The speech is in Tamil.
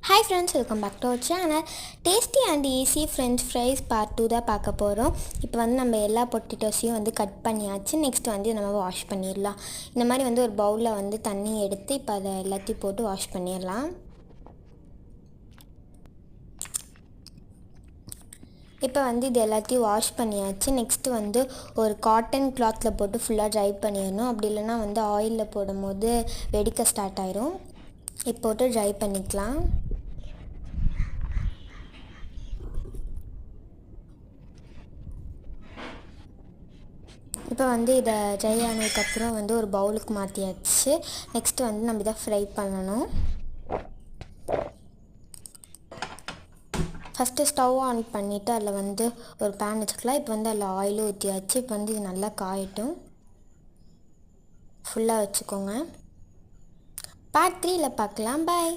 Hi friends, welcome back to our channel. Tasty and easy French fries part 2 தான் பார்க்க போகிறோம். இப்போ வந்து நம்ம எல்லா பொட்டேட்டோஸையும் வந்து கட் பண்ணியாச்சு. நெக்ஸ்ட் வந்து நம்ம வாஷ் பண்ணிடலாம். இந்த மாதிரி வந்து ஒரு பவுலில் வந்து தண்ணி எடுத்து இப்போ அதை எல்லாத்தையும் போட்டு வாஷ் பண்ணிடலாம். இப்போ வந்து இது எல்லாத்தையும் வாஷ் பண்ணியாச்சு. நெக்ஸ்ட்டு வந்து ஒரு காட்டன் கிளாத்தில் போட்டு ஃபுல்லாக ட்ரை பண்ணிடணும். அப்படி இல்லைனா வந்து ஆயிலில் போடும் போது வெடிக்க ஸ்டார்ட் ஆயிரும். இப்போ போட்டு ட்ரை பண்ணிக்கலாம். இப்போ வந்து இதை ட்ரை ஆனதுக்கப்புறம் வந்து ஒரு பவுலுக்கு மாற்றியாச்சு. நெக்ஸ்ட்டு வந்து நம்ம இதை ஃப்ரை பண்ணணும். ஃபஸ்ட்டு ஸ்டவ் ஆன் பண்ணிவிட்டு அதில் வந்து ஒரு பேன் வச்சுக்கலாம். இப்போ வந்து அதில் ஆயிலும் ஊற்றியாச்சு. இப்போ வந்து இது நல்லா காயட்டும். ஃபுல்லாக வச்சுக்கோங்க. பார்ட் 3ல் பார்க்கலாம். பாய்.